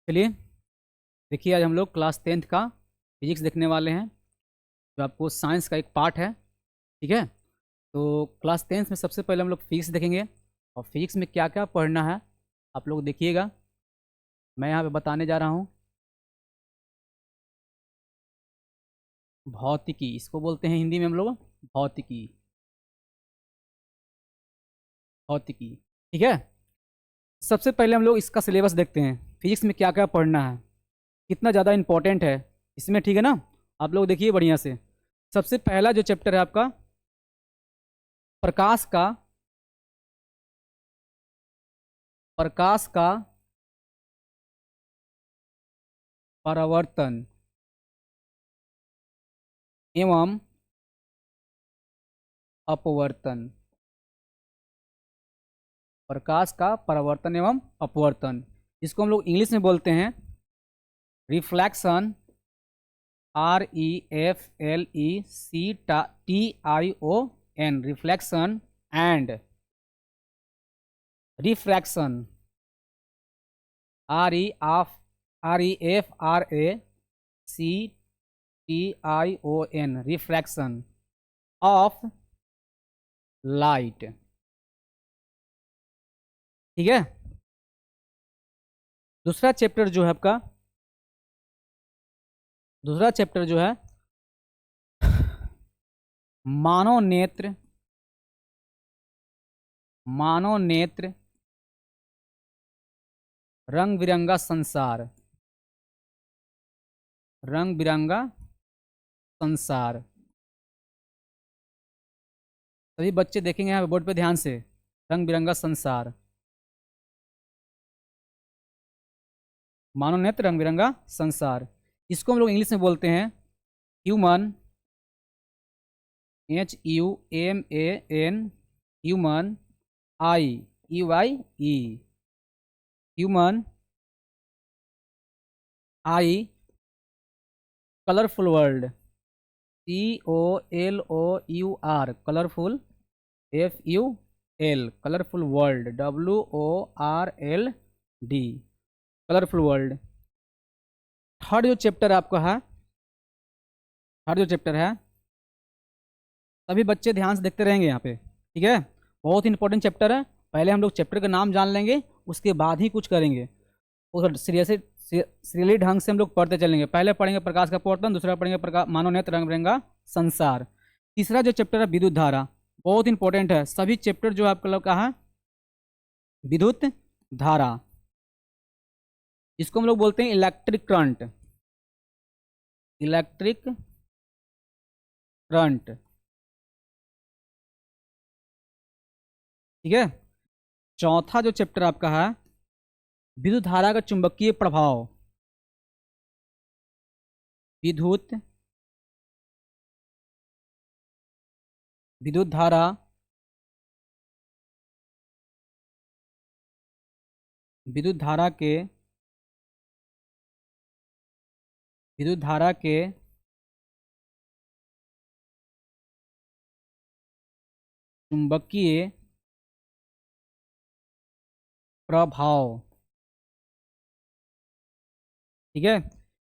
चलिए, देखिए आज हम लोग क्लास 10th का फिजिक्स देखने वाले हैं, जो आपको साइंस का एक पार्ट है। ठीक है। तो क्लास 10th में सबसे पहले हम लोग फिजिक्स देखेंगे, और फिजिक्स में क्या क्या पढ़ना है आप लोग देखिएगा। मैं यहाँ पे बताने जा रहा हूँ। भौतिकी इसको बोलते हैं हिंदी में हम लोग, भौतिकी। भौतिकी, ठीक है। सबसे पहले हम लोग इसका सिलेबस देखते हैं, फिजिक्स में क्या क्या पढ़ना है, कितना ज़्यादा इंपॉर्टेंट है इसमें। ठीक है ना। आप लोग देखिए बढ़िया से। सबसे पहला जो चैप्टर है आपका, प्रकाश का प्रकाश का परावर्तन एवं अपवर्तन। प्रकाश का परावर्तन एवं अपवर्तन, इसको हम लोग इंग्लिश में बोलते हैं reflection. REFLECTION, reflection and refraction. REFRACTION, refraction of light. ठीक है। दूसरा चैप्टर जो है आपका, दूसरा चैप्टर जो है मानव नेत्र। मानव नेत्र रंग बिरंगा संसार। रंग बिरंगा संसार। सभी बच्चे देखेंगे यहाँ बोर्ड पे ध्यान से, रंग बिरंगा संसार। मानव नेत्र रंग बिरंगा संसार, इसको हम लोग इंग्लिश में बोलते हैं human. HUMAN, human. IEYE, human आई। Colourful world, COLOUR, colourful. FUL, colourful world. WORLD, colourful world. Third जो चैप्टर आपका है, थर्ड जो चैप्टर है, सभी बच्चे ध्यान से देखते रहेंगे यहाँ पे। ठीक है। बहुत इंपॉर्टेंट चैप्टर है। पहले हम लोग चैप्टर का नाम जान लेंगे, उसके बाद ही कुछ करेंगे। उसको सीरियसली ढंग से हम लोग पढ़ते चलेंगे। पहले पढ़ेंगे प्रकाश का पवर्तन, दूसरा पढ़ेंगे प्रकाश मानव नेत्र रंग बिरंगा संसार। तीसरा जो चैप्टर है विद्युत धारा, बहुत इंपॉर्टेंट है। सभी चैप्टर जो आपका लोग का है विद्युत धारा, इसको हम लोग बोलते हैं इलेक्ट्रिक करंट। इलेक्ट्रिक करंट, ठीक है। चौथा जो चैप्टर आपका है विद्युत धारा का चुंबकीय प्रभाव। विद्युत विद्युत धारा विद्युत धारा के विद्युत धारा के चुंबकीय प्रभाव। ठीक है।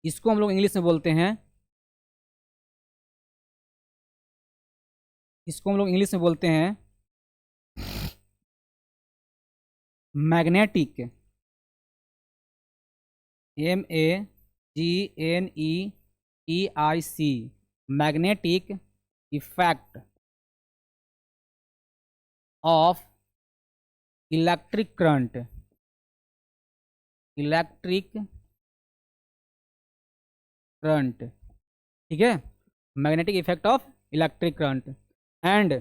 इसको हम लोग इंग्लिश में बोलते हैं, इसको हम लोग इंग्लिश में बोलते हैं magnetic. MAGNETIC, magnetic effect of electric current. Electric current, ठीक है। Magnetic effect of electric current. And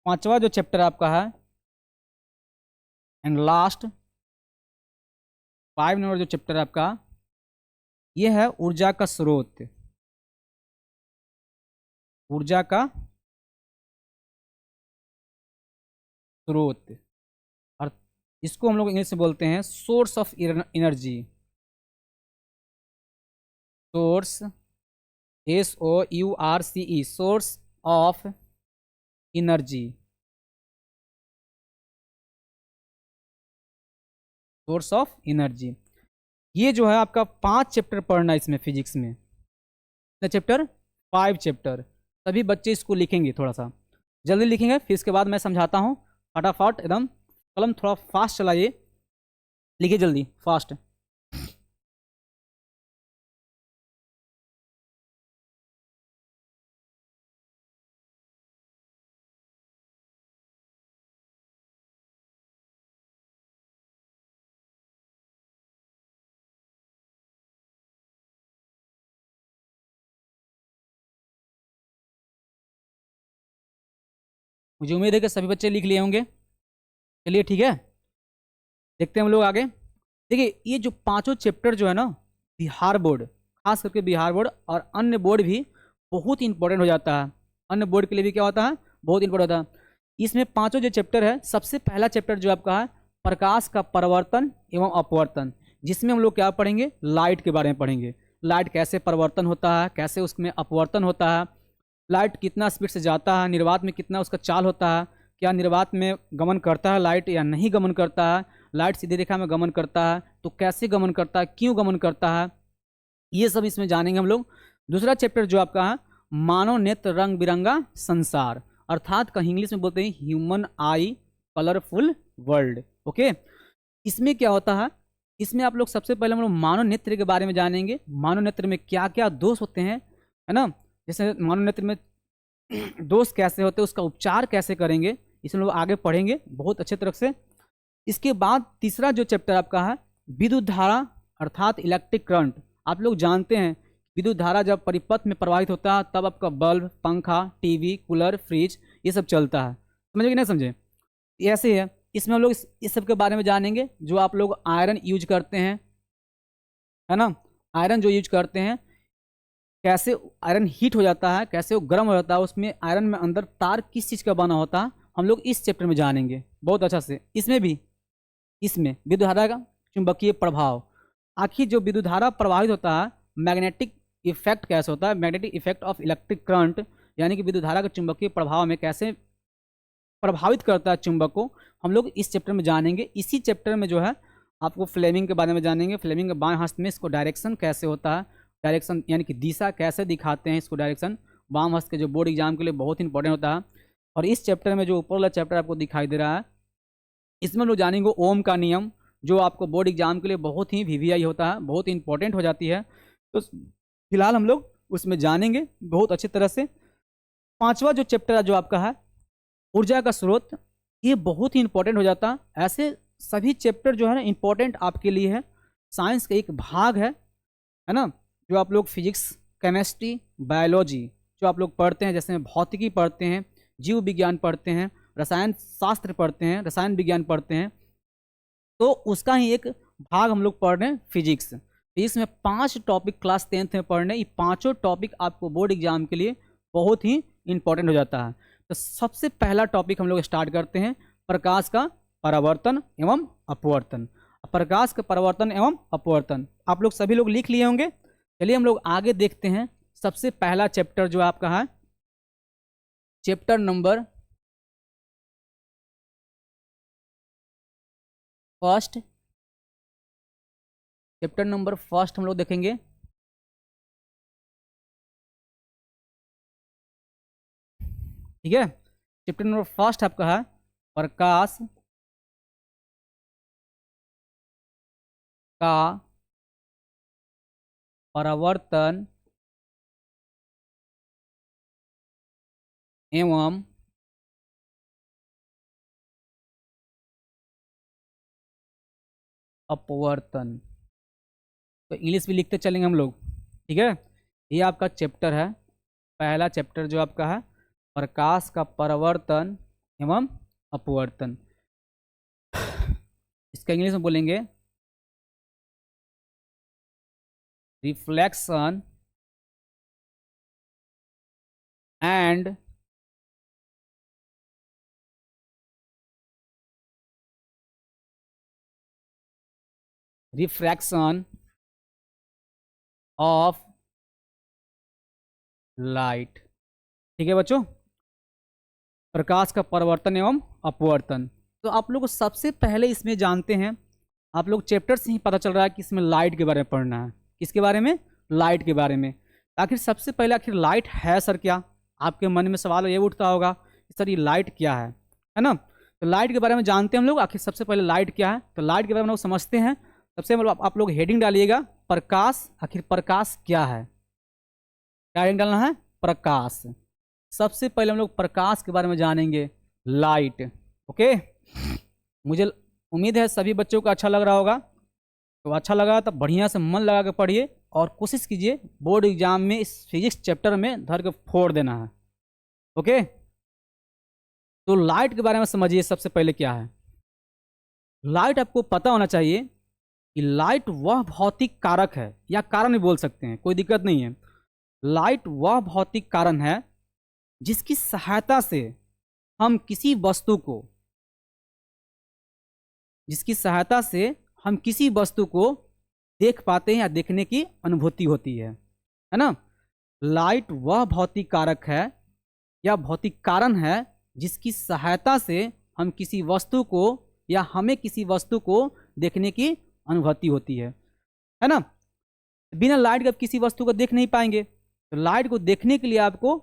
पांचवा जो चैप्टर आपका है एंड लास्ट 5 नंबर जो चैप्टर आपका, यह है ऊर्जा का स्रोत। ऊर्जा का स्रोत, और इसको हम लोग इंग्लिश में बोलते हैं source of energy. Source, SOURCE, source of energy. Source of energy. ये जो है आपका 5 चैप्टर पढ़ना है इसमें फिजिक्स में। कितना चैप्टर? 5 चैप्टर। सभी बच्चे इसको लिखेंगे, थोड़ा सा जल्दी लिखेंगे, फिर इसके बाद मैं समझाता हूँ। फटाफट एकदम कलम थोड़ा फास्ट चलाइए, लिखिए जल्दी फास्ट। मुझे उम्मीद है कि सभी बच्चे लिख लिए होंगे। चलिए ठीक है, देखते हैं हम लोग आगे। देखिए ये जो पांचों चैप्टर जो है ना, बिहार बोर्ड, खास करके बिहार बोर्ड और अन्य बोर्ड भी बहुत इंपॉर्टेंट हो जाता है। अन्य बोर्ड के लिए भी क्या होता है, बहुत इंपॉर्टेंट होता है। इसमें पांचों जो चैप्टर है, सबसे पहला चैप्टर जो आपका है प्रकाश का परावर्तन एवं अपवर्तन, जिसमें हम लोग क्या पढ़ेंगे, लाइट के बारे में पढ़ेंगे। लाइट कैसे परिवर्तन होता है, कैसे उसमें अपवर्तन होता है, लाइट कितना स्पीड से जाता है, निर्वात में कितना उसका चाल होता है, क्या निर्वात में गमन करता है लाइट या नहीं गमन करता है, लाइट सीधी रेखा में गमन करता है तो कैसे गमन करता है, क्यों गमन करता है, ये सब इसमें जानेंगे हम लोग। दूसरा चैप्टर जो आपका है मानव नेत्र रंग बिरंगा संसार, अर्थात कहीं इंग्लिश में बोलते हैं ह्यूमन आई कलरफुल वर्ल्ड। ओके, इसमें क्या होता है, इसमें आप लोग सबसे पहले हम लोग मानव नेत्र के बारे में जानेंगे। मानव नेत्र में क्या क्या दोष होते हैं, है ना, जैसे मानव नेत्र में दोष कैसे होते हैं, उसका उपचार कैसे करेंगे, इसमें लोग आगे पढ़ेंगे बहुत अच्छे तरह से। इसके बाद तीसरा जो चैप्टर आपका है विद्युत धारा अर्थात इलेक्ट्रिक करंट। आप लोग जानते हैं विद्युत धारा जब परिपथ में प्रवाहित होता है तब आपका बल्ब, पंखा, टीवी, कूलर, फ्रिज ये सब चलता है। समझे कि नहीं समझे? ये ऐसे ही है, इसमें हम लोग इस सब के बारे में जानेंगे। जो आप लोग आयरन यूज करते हैं, है ना, आयरन जो यूज करते हैं, कैसे आयरन हीट हो जाता है, कैसे वो गर्म हो जाता है, उसमें आयरन में अंदर तार किस चीज़ का बना होता है, हम लोग इस चैप्टर में जानेंगे बहुत अच्छा से। इसमें भी, इसमें विद्युत धारा का चुंबकीय प्रभाव, आखिर जो विद्युत धारा प्रभावित होता है, मैग्नेटिक इफेक्ट कैसे होता है, magnetic effect of electric current, यानी कि विद्युत धारा के चुंबकीय प्रभाव में कैसे प्रभावित करता है चुंबक को, हम लोग इस चैप्टर में जानेंगे। इसी चैप्टर में जो है आपको फ्लेमिंग के बारे में जानेंगे। फ्लेमिंग के बाएं हाथ में इसको डायरेक्शन कैसे होता है, डायरेक्शन यानी कि दिशा कैसे दिखाते हैं इसको, डायरेक्शन वाम हस्त के जो बोर्ड एग्जाम के लिए बहुत इंपॉर्टेंट होता है। और इस चैप्टर में जो ऊपर वाला चैप्टर आपको दिखाई दे रहा है, इसमें लोग जानेंगे ओम का नियम, जो आपको बोर्ड एग्जाम के लिए बहुत ही वीवीआई होता है, बहुत इंपॉर्टेंट हो जाती है। तो फिलहाल हम लोग उसमें जानेंगे बहुत अच्छी तरह से। पांचवा जो चैप्टर है जो आपका है ऊर्जा का स्रोत, ये बहुत ही इंपॉर्टेंट हो जाता है। ऐसे सभी चैप्टर जो है ना इंपॉर्टेंट आपके लिए है, साइंस का एक भाग है ना। जो आप लोग फिजिक्स, केमिस्ट्री, बायोलॉजी जो आप लोग पढ़ते हैं, जैसे भौतिकी पढ़ते हैं, जीव विज्ञान पढ़ते हैं, रसायन शास्त्र पढ़ते हैं, रसायन विज्ञान पढ़ते हैं, तो उसका ही एक भाग हम लोग पढ़ रहे हैं फिजिक्स। फिजिक्स में 5 टॉपिक क्लास 10th में पढ़ने, ये पांचों टॉपिक आपको बोर्ड एग्जाम के लिए बहुत ही इंपॉर्टेंट हो जाता है। तो सबसे पहला टॉपिक हम लोग स्टार्ट करते हैं, प्रकाश का परावर्तन एवं अपवर्तन। प्रकाश का परावर्तन एवं अपवर्तन आप लोग सभी लोग लिख लिए होंगे। चलिए हम लोग आगे देखते हैं। सबसे पहला चैप्टर जो आपका है chapter number first, chapter number first हम लोग देखेंगे। ठीक है, चैप्टर नंबर फर्स्ट आपका है प्रकाश का परावर्तन एवं अपवर्तन। तो इंग्लिश भी लिखते चलेंगे हम लोग, ठीक है। ये आपका चैप्टर है, पहला चैप्टर जो आपका है प्रकाश का परावर्तन एवं अपवर्तन। इसका इंग्लिश में बोलेंगे reflection and refraction of light. ठीक है बच्चों, प्रकाश का परावर्तन एवं अपवर्तन। तो आप लोग सबसे पहले इसमें जानते हैं आप लोग चैप्टर से ही पता चल रहा है कि इसमें लाइट के बारे में पढ़ना है। किसके बारे में? लाइट के बारे में। आखिर सबसे पहले आखिर लाइट है सर क्या? आपके मन में सवाल ये उठता होगा कि सर ये लाइट क्या है ना? तो लाइट के बारे में जानते हैं हम लोग। आखिर सबसे पहले लाइट क्या है, तो लाइट के बारे में हम लोग समझते हैं। सबसे पहले आप लोग हेडिंग डालिएगा प्रकाश। आखिर प्रकाश क्या है? क्या हेडिंग डालना है? प्रकाश। सबसे पहले हम लोग प्रकाश के बारे में जानेंगे, लाइट। ओके, मुझे उम्मीद है सभी बच्चों को अच्छा लग रहा होगा। तो अच्छा लगा तो बढ़िया से मन लगा के पढ़िए और कोशिश कीजिए बोर्ड एग्जाम में इस फिजिक्स चैप्टर में धर के फोड़ देना है। ओके, तो लाइट के बारे में समझिए। सबसे पहले क्या है लाइट? आपको पता होना चाहिए कि लाइट वह भौतिक कारक है, या कारण भी बोल सकते हैं, कोई दिक्कत नहीं है। लाइट वह भौतिक कारण है जिसकी सहायता से हम किसी वस्तु को देख पाते हैं या देखने की अनुभूति होती है ना? लाइट वह भौतिक कारक है या भौतिक कारण है जिसकी सहायता से हम किसी वस्तु को या हमें किसी वस्तु को देखने की अनुभूति होती है ना? बिना लाइट के आप किसी वस्तु को देख नहीं पाएंगे। तो लाइट को देखने के लिए आपको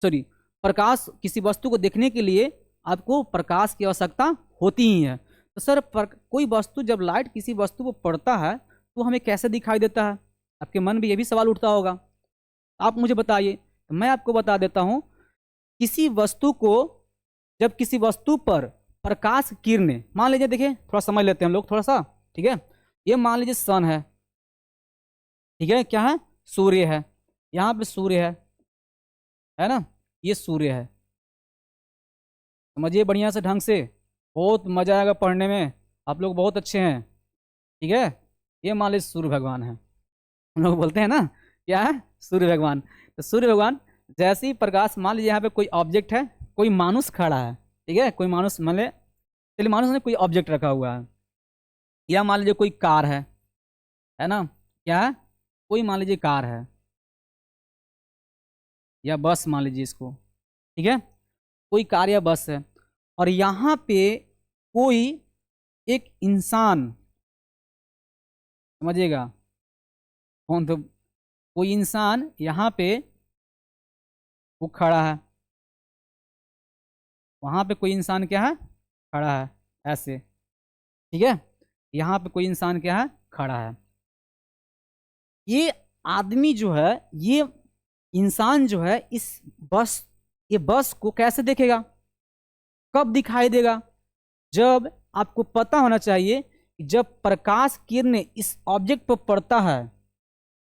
प्रकाश, किसी वस्तु को देखने के लिए आपको प्रकाश की आवश्यकता होती ही है। तो सर कोई वस्तु, जब लाइट किसी वस्तु पर पड़ता है तो हमें कैसे दिखाई देता है? आपके मन में ये भी सवाल उठता होगा। आप मुझे बताइए, तो मैं आपको बता देता हूं। किसी वस्तु को, जब किसी वस्तु पर प्रकाश किरणें, मान लीजिए, देखिए थोड़ा समझ लेते हैं हम लोग थोड़ा सा, ठीक है? ये मान लीजिए सन है, ठीक है? क्या है? सूर्य है। यहाँ पे सूर्य है ना? ये सूर्य है। समझिए बढ़िया से ढंग से, बहुत मजा आएगा पढ़ने में। आप लोग बहुत अच्छे हैं, ठीक है? ये मान लीजिए सूर्य भगवान है। हम लोग बोलते हैं ना, क्या है? सूर्य भगवान। तो सूर्य भगवान जैसे ही प्रकाश, मान लीजिए यहाँ पे कोई ऑब्जेक्ट है, कोई मानुष खड़ा है, ठीक है? कोई मानुष, मान लीजिए, चलिए मानुष ने कोई ऑब्जेक्ट रखा हुआ है, या मान लीजिए कोई कार है ना? क्या है? कोई मान लीजिए कार है या बस, मान लीजिए इसको, ठीक है? कोई कार या बस है, और यहाँ पे कोई एक इंसान, समझिएगा कौन, तो कोई इंसान यहाँ पे वो खड़ा है, वहाँ पे कोई इंसान क्या है? खड़ा है, ऐसे, ठीक है? यहाँ पे कोई इंसान क्या है? खड़ा है। ये आदमी जो है, ये इंसान जो है, ये बस को कैसे देखेगा? कब दिखाई देगा? जब आपको पता होना चाहिए कि जब प्रकाश किरणें इस ऑब्जेक्ट पर पड़ता है,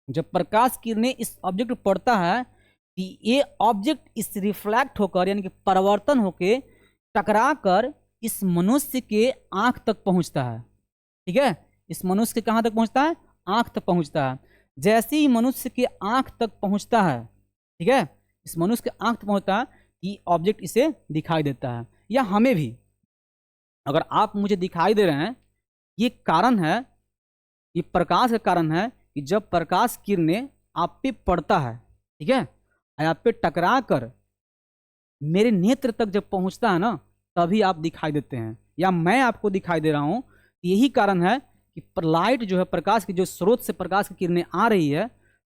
जब प्रकाश किरणें इस ऑब्जेक्ट पर पड़ता है, कि ये ऑब्जेक्ट इस रिफ्लेक्ट होकर, यानी कि परिवर्तन होकर टकरा कर इस मनुष्य के आंख तक पहुंचता है, ठीक है? इस मनुष्य के कहां तक पहुंचता है? आंख तक पहुंचता है। जैसे ही मनुष्य के आंख तक पहुंचता है, ठीक है, इस मनुष्य के आंख तक पहुंचता है कि ऑब्जेक्ट इसे दिखाई देता है, या हमें भी। अगर आप मुझे दिखाई दे रहे हैं, ये कारण है, ये प्रकाश का कारण है कि जब प्रकाश किरणें आप पे पड़ता है, ठीक है, आप पे टकरा कर मेरे नेत्र तक जब पहुंचता है ना, तभी आप दिखाई देते हैं, या मैं आपको दिखाई दे रहा हूं। यही कारण है कि लाइट जो है, प्रकाश की जो स्रोत से प्रकाश की किरणें आ रही है,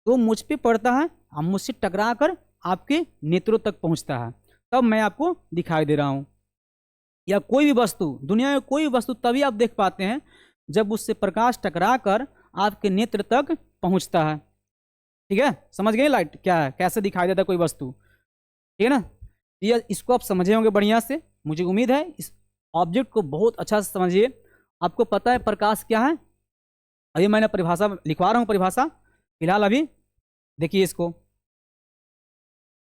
तो मुझ पे पड़ता है और मुझसे टकरा कर आपके नेत्रों तक पहुंचता है, तब मैं आपको दिखाई दे रहा हूं। या कोई भी वस्तु, दुनिया में कोई वस्तु तभी आप देख पाते हैं जब उससे प्रकाश टकरा कर आपके नेत्र तक पहुंचता है, ठीक है? समझ गए लाइट क्या है, कैसे दिखाई देता है कोई वस्तु, ठीक है ना? ये इसको आप समझे होंगे बढ़िया से, मुझे उम्मीद है। इस ऑब्जेक्ट को बहुत अच्छा से समझिए। आपको पता है प्रकाश क्या है? अभी मैंने परिभाषा लिखवा रहा हूं, परिभाषा फिलहाल अभी देखिए इसको।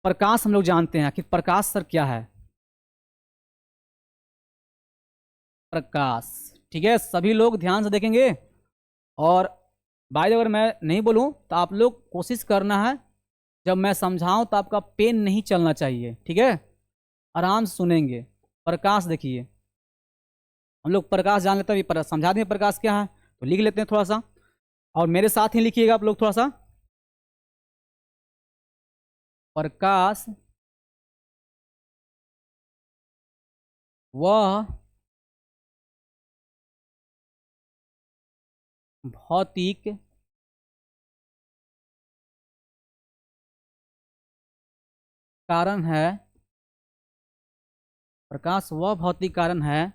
प्रकाश हम लोग जानते हैं, आखिर प्रकाश सर क्या है? प्रकाश, ठीक है? सभी लोग ध्यान से देखेंगे, और भाई अगर मैं नहीं बोलूं तो आप लोग कोशिश करना है, जब मैं समझाऊं तो आपका पेन नहीं चलना चाहिए, ठीक है? आराम से सुनेंगे। प्रकाश देखिए, हम लोग प्रकाश जान लेते हैं, समझा दें प्रकाश क्या है, तो लिख लेते हैं थोड़ा सा, और मेरे साथ ही लिखिएगा आप लोग थोड़ा सा। प्रकाश वह भौतिक कारण है, प्रकाश वह भौतिक कारण है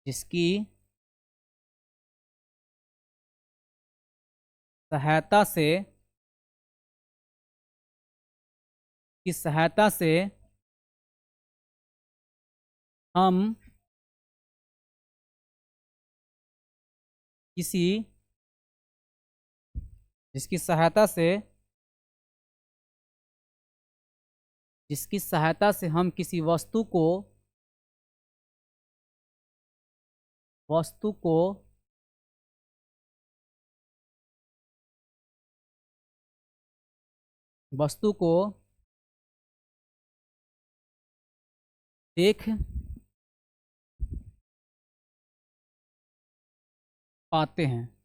जिसकी सहायता से, हम किसी जिसकी सहायता से हम किसी वस्तु को देख पाते हैं।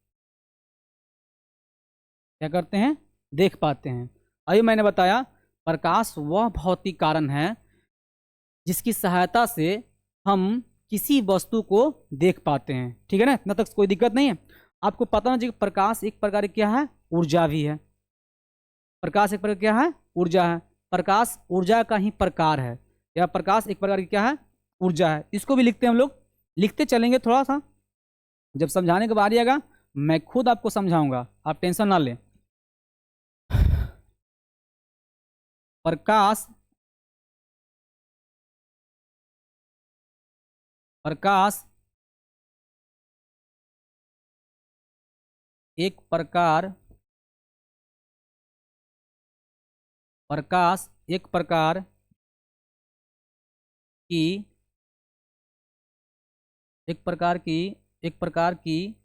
क्या करते हैं? देख पाते हैं। अभी मैंने बताया प्रकाश वह भौतिक कारण है जिसकी सहायता से हम किसी वस्तु को देख पाते हैं। ठीक है ना, इतना तक कोई दिक्कत नहीं है। आपको पता होना चाहिए प्रकाश एक प्रकार क्या है? ऊर्जा भी है। प्रकाश एक प्रकार क्या है? ऊर्जा है। प्रकाश ऊर्जा का ही प्रकार है, या प्रकाश एक प्रकार की क्या है? ऊर्जा है। इसको भी लिखते हैं हम लोग, लिखते चलेंगे थोड़ा सा। जब समझाने के बारी आएगा मैं खुद आपको समझाऊंगा, आप टेंशन ना लें। प्रकाश एक प्रकार की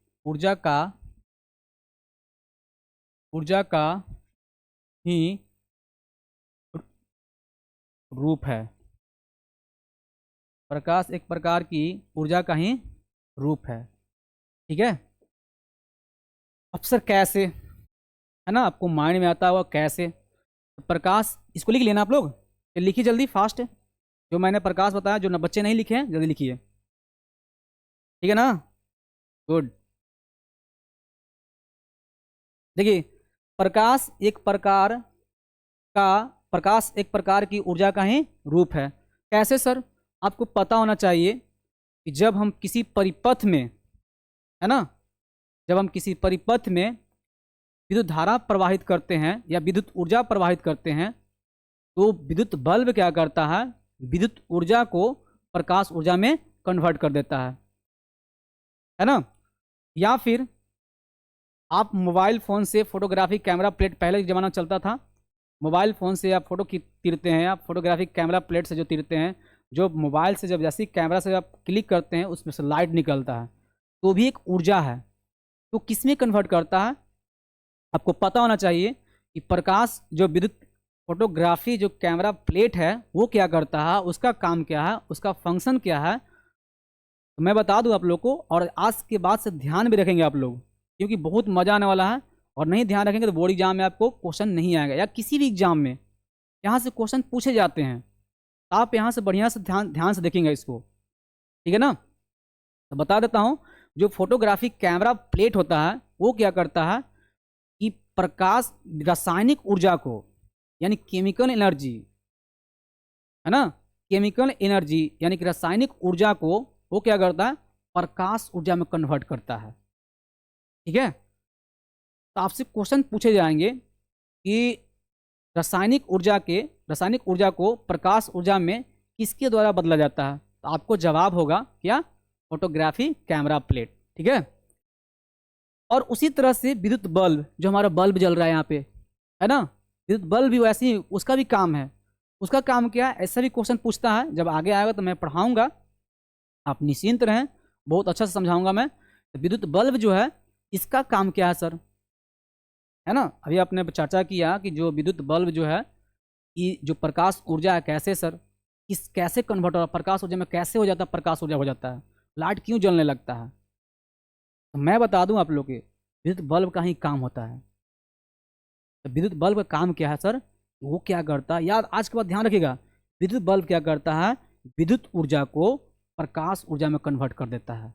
ऊर्जा का ही रूप है। प्रकाश एक प्रकार की ऊर्जा का ही रूप है। ठीक है। अब सर कैसे, है ना, आपको माइंड में आता हुआ कैसे? प्रकाश, इसको लिख लेना आप लोग, लिखिए जल्दी फास्ट। जो मैंने प्रकाश बताया, जो बच्चे नहीं लिखे हैं जल्दी लिखिए। ठीक है ना, गुड। देखिए प्रकाश एक प्रकार की ऊर्जा का ही रूप है। कैसे सर? आपको पता होना चाहिए कि जब हम किसी परिपथ में, है ना, जब हम किसी परिपथ में विद्युत धारा प्रवाहित करते हैं या विद्युत ऊर्जा प्रवाहित करते हैं, तो विद्युत बल्ब क्या करता है? विद्युत ऊर्जा को प्रकाश ऊर्जा में कन्वर्ट कर देता है ना। या फिर आप मोबाइल फ़ोन से फोटोग्राफिक कैमरा प्लेट, पहले के ज़माना चलता था, मोबाइल फ़ोन से आप फोटो तीरते हैं, आप फोटोग्राफिक कैमरा प्लेट से जो तीरते हैं, जो मोबाइल से जब जैसे कैमरा से आप क्लिक करते हैं उसमें से लाइट निकलता है, तो भी एक ऊर्जा है। तो किस में कन्वर्ट करता है? आपको पता होना चाहिए कि प्रकाश जो विद्युत फोटोग्राफी जो कैमरा प्लेट है वो क्या करता है, उसका काम क्या है, उसका फंक्शन क्या है, तो मैं बता दूं आप लोग को। और आज के बाद से ध्यान भी रखेंगे आप लोग, क्योंकि बहुत मज़ा आने वाला है। और नहीं ध्यान रखेंगे तो बोर्ड एग्जाम में आपको क्वेश्चन नहीं आएगा, या किसी भी एग्जाम में यहाँ से क्वेश्चन पूछे जाते हैं। तो आप यहाँ से बढ़िया से ध्यान से देखेंगे इसको। ठीक है ना। तो बता देता हूँ, जो फोटोग्राफी कैमरा प्लेट होता है वो क्या करता है कि प्रकाश रासायनिक ऊर्जा को, यानी केमिकल एनर्जी, है ना, केमिकल एनर्जी यानी कि रासायनिक ऊर्जा को वो क्या करता है? प्रकाश ऊर्जा में कन्वर्ट करता है। ठीक है। तो आपसे क्वेश्चन पूछे जाएंगे कि रासायनिक ऊर्जा को प्रकाश ऊर्जा में किसके द्वारा बदला जाता है? तो आपको जवाब होगा क्या? Photography camera plate. ठीक है। और उसी तरह से विद्युत बल्ब, जो हमारा बल्ब जल रहा है यहाँ पे, है ना, विद्युत बल्ब भी वैसे ही उसका भी काम है। उसका काम क्या है? ऐसा भी क्वेश्चन पूछता है, जब आगे आएगा तो मैं पढ़ाऊंगा, आप निश्चिंत रहें, बहुत अच्छा से समझाऊंगा मैं। तो विद्युत बल्ब जो है इसका काम क्या है सर, है ना। अभी आपने चर्चा किया कि जो विद्युत बल्ब जो है, ये जो प्रकाश ऊर्जा है, कैसे सर, कैसे कन्वर्ट हो रहा, प्रकाश ऊर्जा में कैसे हो जाता है, प्रकाश ऊर्जा हो जाता है, लाइट क्यों जलने लगता है? तो मैं बता दूं आप लोग के विद्युत बल्ब का ही काम होता है। तो विद्युत बल्ब का काम क्या है सर? वो क्या करता है यार, आज के बाद ध्यान रखिएगा, विद्युत बल्ब क्या करता है, विद्युत ऊर्जा को प्रकाश ऊर्जा में कन्वर्ट कर देता है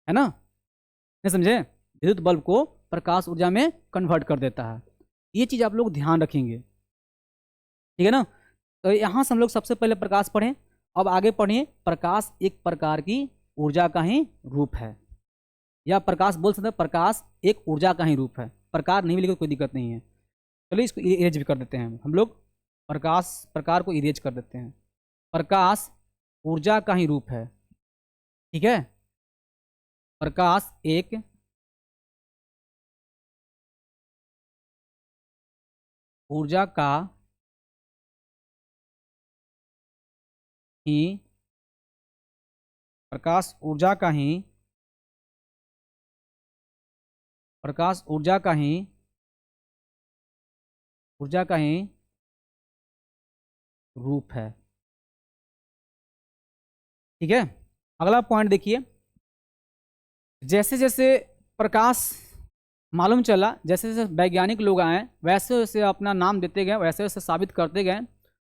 ना, नहीं समझे, विद्युत बल्ब को प्रकाश ऊर्जा में कन्वर्ट कर देता है। ये चीज़ आप लोग ध्यान रखेंगे, ठीक है ना। तो यहाँ से हम लोग सबसे पहले प्रकाश पढ़ें, अब आगे पढ़िए, प्रकाश एक प्रकार की ऊर्जा का ही रूप है, या प्रकाश बोल सकते हैं प्रकाश एक ऊर्जा का ही रूप है, प्रकार नहीं भी लिखे तो कोई दिक्कत नहीं है। चलिए इसको इरेज भी कर देते हैं हम लोग, प्रकाश प्रकार को इरेज कर देते हैं, प्रकाश ऊर्जा का ही रूप है, ठीक है। प्रकाश एक ऊर्जा का ही, प्रकाश ऊर्जा का ही, प्रकाश ऊर्जा का ही रूप है, ठीक है। अगला पॉइंट देखिए, जैसे जैसे प्रकाश मालूम चला, जैसे जैसे वैज्ञानिक लोग आए, वैसे वैसे अपना नाम देते गए, वैसे वैसे साबित करते गए।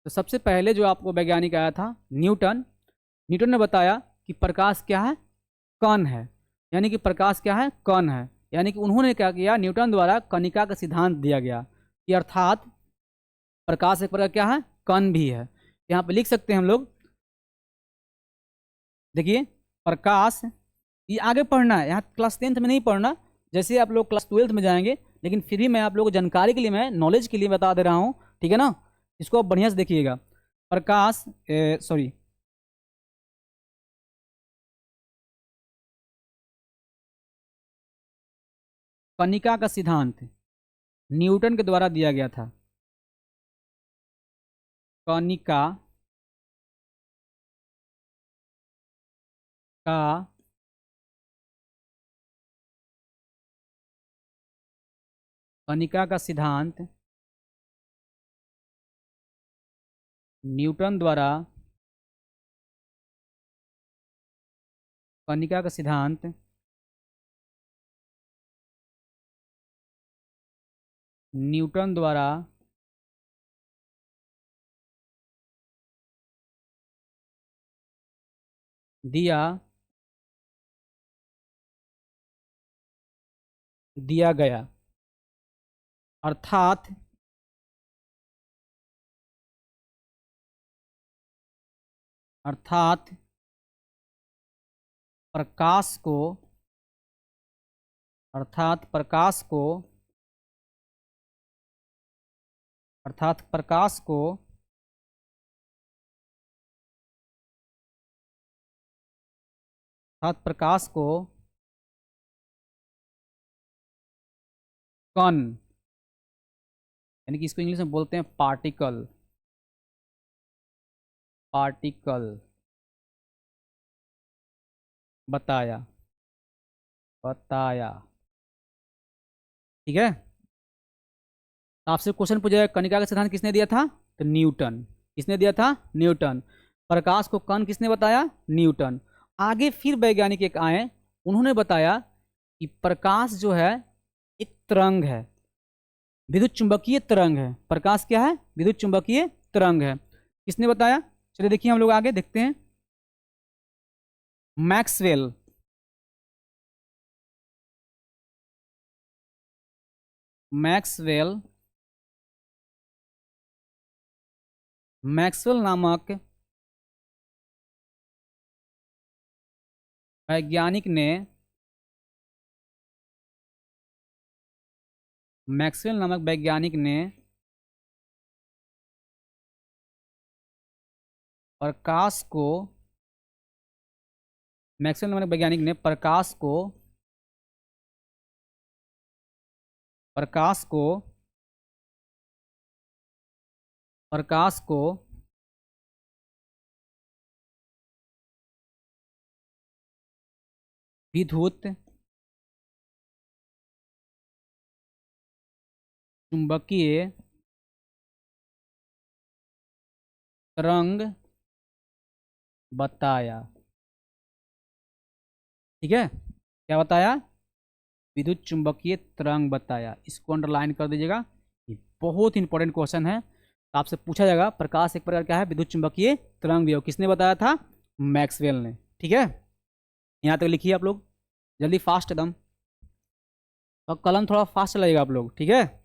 तो सबसे पहले जो आपको वैज्ञानिक आया था न्यूटन, न्यूटन ने बताया कि प्रकाश क्या है, कण है, यानी कि प्रकाश क्या है, कण है, यानी कि उन्होंने क्या किया, न्यूटन द्वारा कणिका का सिद्धांत दिया गया कि अर्थात प्रकाश एक प्रकार क्या है, कण भी है। यहाँ पे लिख सकते हैं हम लोग, देखिए प्रकाश, ये आगे पढ़ना है, यहाँ क्लास 10th में नहीं पढ़ना, जैसे आप लोग क्लास 12th में जाएंगे, लेकिन फिर भी मैं आप लोगों को जानकारी के लिए, मैं नॉलेज के लिए बता दे रहा हूँ, ठीक है ना। इसको आप बढ़िया से देखिएगा, प्रकाश सॉरी, कणिका का सिद्धांत न्यूटन के द्वारा दिया गया था, कणिका का कणिका का सिद्धांत न्यूटन द्वारा, कणिका का सिद्धांत न्यूटन द्वारा दिया दिया गया, अर्थात अर्थात प्रकाश को, अर्थात प्रकाश को, अर्थात प्रकाश को अर्थात प्रकाश को कण, यानी कि इसको इंग्लिश में बोलते हैं पार्टिकल, पार्टिकल बताया, बताया, ठीक है। आपसे क्वेश्चन पूछा जाएगा कणिका का सिद्धांत किसने दिया था, तो न्यूटन, किसने दिया था, न्यूटन। प्रकाश को कण किसने बताया, न्यूटन। आगे फिर वैज्ञानिक एक आए, उन्होंने बताया कि प्रकाश जो है एक तरंग है, विद्युत चुंबकीय तरंग है, प्रकाश क्या है, विद्युत चुंबकीय तरंग है। किसने बताया, चलिए देखिए हम लोग आगे देखते हैं, मैक्सवेल, मैक्सवेल, मैक्सवेल नामक वैज्ञानिक ने, मैक्सवेल नामक वैज्ञानिक ने प्रकाश को, मैक्सवेल नामक वैज्ञानिक ने प्रकाश को, प्रकाश को, प्रकाश को विद्युत चुंबकीय तरंग बताया, ठीक है। क्या बताया, विद्युत चुंबकीय तरंग बताया, इसको अंडरलाइन कर दीजिएगा, बहुत इंपॉर्टेंट क्वेश्चन है। तो आपसे पूछा जाएगा प्रकाश एक प्रकार क्या है, विद्युत चुंबकीय तरंग विभव। किसने बताया था? मैक्सवेल ने। ठीक है, यहाँ तक लिखिए आप लोग जल्दी, फास्ट एकदम, और कलम थोड़ा फास्ट चलाइएगा आप लोग, ठीक है।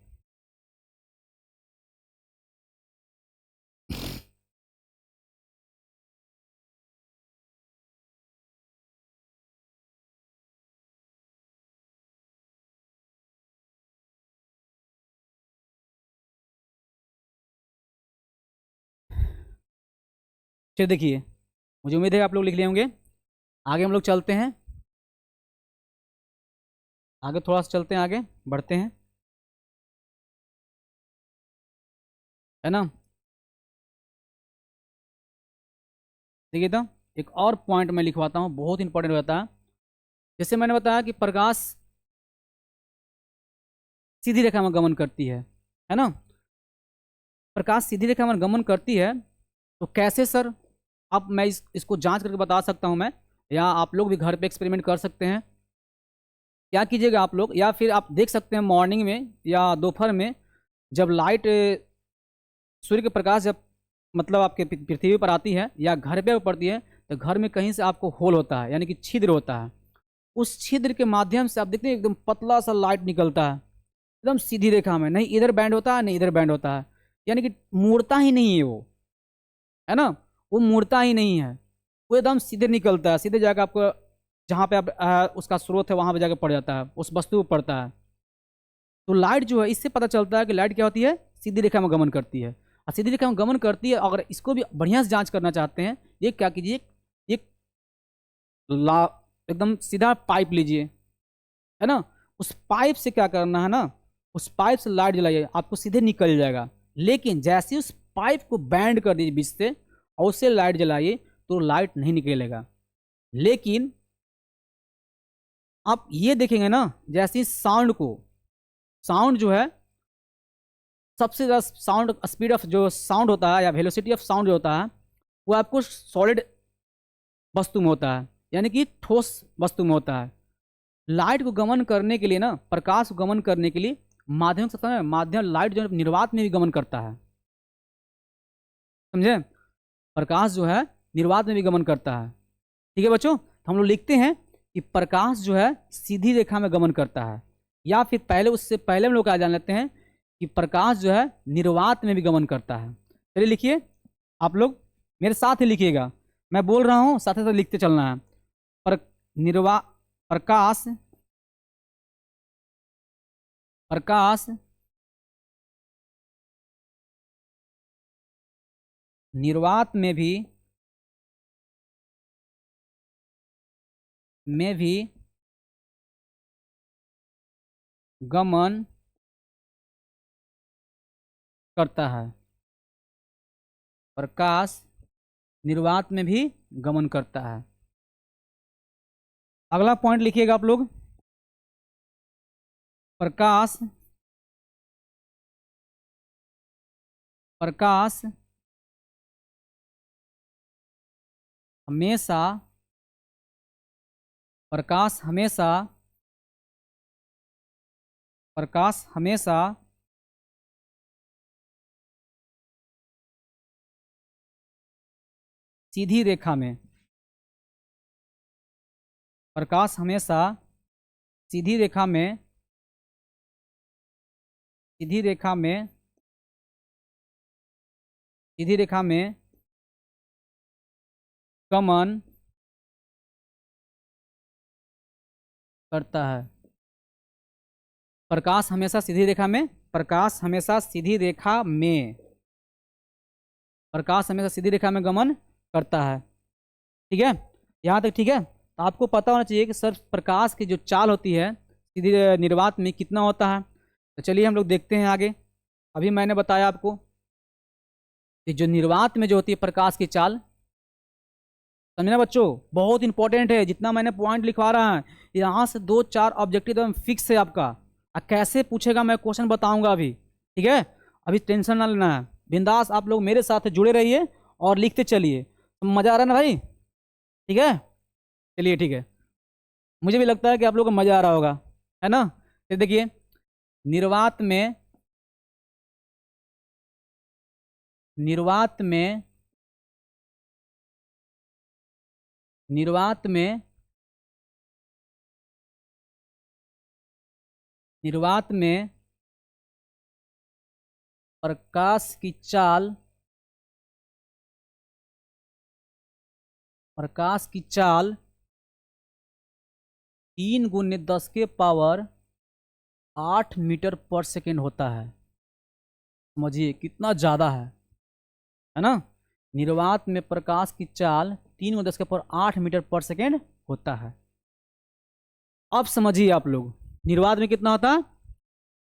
फिर देखिए, मुझे उम्मीद है आप लोग लिख लिए होंगे। आगे हम लोग चलते हैं, आगे थोड़ा सा चलते हैं, आगे बढ़ते हैं, है ना। देखिए तो एक और पॉइंट मैं लिखवाता हूँ, बहुत इंपॉर्टेंट रहता है। जैसे मैंने बताया कि प्रकाश सीधी रेखा में गमन करती है ना। प्रकाश सीधी रेखा में गमन करती है, तो कैसे सर? अब मैं इसको जांच करके बता सकता हूँ मैं, या आप लोग भी घर पे एक्सपेरिमेंट कर सकते हैं। क्या कीजिएगा आप लोग, या फिर आप देख सकते हैं मॉर्निंग में या दोपहर में, जब लाइट सूर्य के प्रकाश जब मतलब आपके पृथ्वी पर आती है या घर पे पड़ती है, तो घर में कहीं से आपको होल होता है, यानी कि छिद्र होता है। उस छिद्र के माध्यम से आप देखते हैं एकदम पतला सा लाइट निकलता है, एकदम सीधी रेखा में, नहीं इधर बैंड होता है नहीं इधर बैंड होता है, यानी कि मुड़ता ही नहीं है वो, है ना। वो मुड़ता ही नहीं है, वो एकदम सीधे निकलता है, सीधे जाकर आपको जहाँ पे आप उसका स्रोत है वहाँ पे जाकर पड़ जाता है, उस वस्तु पर पड़ता है। तो लाइट जो है, इससे पता चलता है कि लाइट क्या होती है, सीधी रेखा में गमन करती है। और सीधी रेखा में गमन करती है, अगर इसको भी बढ़िया से जांच करना चाहते हैं, ये क्या कीजिए, एक ला एकदम सीधा पाइप लीजिए, है ना। उस पाइप से क्या करना है ना, उस पाइप से लाइट जलाइए, आपको सीधे निकल जाएगा। लेकिन जैसे ही उस पाइप को बैंड कर दीजिए बीच से और उससे लाइट जलाइए, तो लाइट नहीं निकलेगा। लेकिन आप ये देखेंगे ना, जैसे साउंड को, साउंड जो है, सबसे ज़्यादा साउंड स्पीड ऑफ जो साउंड होता है या वेलोसिटी ऑफ साउंड जो होता है, वो आपको सॉलिड वस्तु में होता है, यानी कि ठोस वस्तु में होता है। लाइट को गमन करने के लिए ना, प्रकाश को गमन करने के लिए माध्यम से समय माध्यम लाइट जो है निर्वात में भी गमन करता है, समझे। प्रकाश जो है निर्वात में भी गमन करता है। ठीक है बच्चों, तो हम लोग लिखते हैं कि प्रकाश जो है सीधी रेखा में गमन करता है, या फिर पहले उससे पहले हम लोग क्या जान लेते हैं कि प्रकाश जो है निर्वात में भी गमन करता है। चलिए लिखिए, आप लोग मेरे साथ ही लिखिएगा, मैं बोल रहा हूँ साथ साथ लिखते चलना है। पर निर्वा प्रकाश प्रकाश निर्वात में भी गमन करता है। प्रकाश निर्वात में भी गमन करता है। अगला पॉइंट लिखिएगा आप लोग, प्रकाश प्रकाश हमेशा प्रकाश हमेशा प्रकाश हमेशा सीधी रेखा में, प्रकाश हमेशा सीधी रेखा में सीधी रेखा में सीधी रेखा में गमन करता है। प्रकाश हमेशा सीधी रेखा में, प्रकाश हमेशा सीधी रेखा में प्रकाश हमेशा सीधी रेखा में गमन करता है। ठीक है, यहाँ तक ठीक है। तो आपको पता होना चाहिए कि सर प्रकाश की जो चाल होती है सीधी निर्वात में कितना होता है। तो चलिए हम लोग देखते हैं आगे। अभी मैंने बताया आपको कि जो निर्वात में जो होती है प्रकाश की चाल, समझना बच्चों, बहुत इंपॉर्टेंट है। जितना मैंने पॉइंट लिखवा रहा है, यहाँ से 2-4 ऑब्जेक्टिव एकदम फिक्स है आपका। कैसे पूछेगा मैं क्वेश्चन बताऊंगा अभी, ठीक है। अभी टेंशन ना लेना है, बिंदास आप लोग मेरे साथ जुड़े रहिए और लिखते चलिए। तो मज़ा आ रहा है ना भाई? ठीक है, चलिए ठीक है। मुझे भी लगता है कि आप लोगों को मज़ा आ रहा होगा, है ना। फिर देखिए, निर्वात में निर्वात में निर्वात में निर्वात में प्रकाश की चाल 3 गुने 10 के पावर 8 मीटर पर सेकेंड होता है। समझिए कितना ज़्यादा है ना। निर्वात में प्रकाश की चाल 3 गुने 10 के पावर 8 मीटर पर सेकेंड होता है। अब समझिए आप लोग, निर्वात में कितना होता है?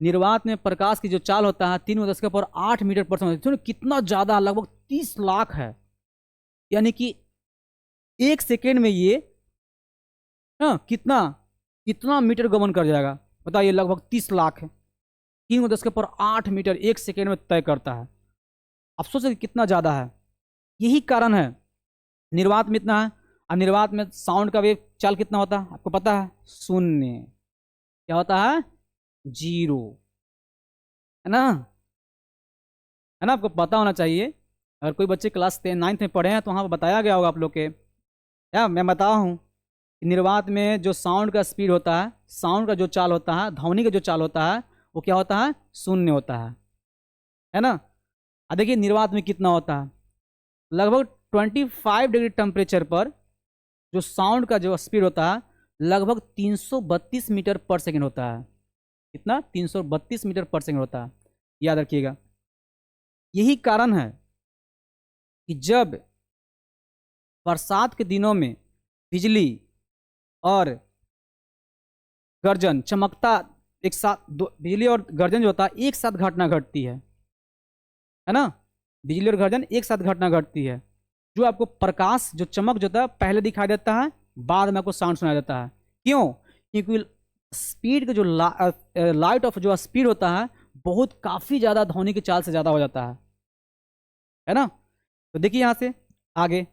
निर्वात में प्रकाश की जो चाल होता है 3 गुने 10 के पावर 8 मीटर पर सेकेंड, कितना ज़्यादा, लगभग 30 लाख है। यानी कि 1 सेकेंड में ये कितना मीटर गमन कर जाएगा बताइए। लगभग 30 लाख है। 3 गुने 10 के पावर 8 मीटर 1 सेकेंड में तय करता है। अब सोचिए कितना ज़्यादा है। यही कारण है निर्वात में इतना है। और निर्वात में साउंड का वेव चाल कितना होता है आपको पता है? 0। क्या होता है? 0, है ना। आपको पता होना चाहिए। अगर कोई बच्चे क्लास 9th में पढ़े हैं तो वहाँ पर बताया गया होगा आप लोग के। क्या मैं बताया हूँ कि निर्वात में जो साउंड का स्पीड होता है, साउंड का जो चाल होता है, ध्वनि का जो चाल होता है, वो क्या होता है? 0 होता है ना। अब देखिए निर्वात में कितना होता है। लगभग 25 डिग्री टेम्परेचर पर जो साउंड का जो स्पीड होता है लगभग 332 मीटर पर सेकेंड होता है। कितना? 332 मीटर पर सेकेंड होता है। याद रखिएगा। यही कारण है कि जब बरसात के दिनों में बिजली और गर्जन चमकता एक साथ, बिजली और गर्जन जो होता है एक साथ घटना घटती है ना। बिजली और गर्जन एक साथ घटना घटती है। जो आपको प्रकाश जो चमक जो होता है पहले दिखाई देता है, बाद में आपको साउंड सुनाई देता है। क्यों? क्योंकि स्पीड का जो लाइट ऑफ जो स्पीड होता है बहुत काफ़ी ज़्यादा ध्वनि की चाल से ज़्यादा हो जाता है ना। तो देखिए यहाँ से आगे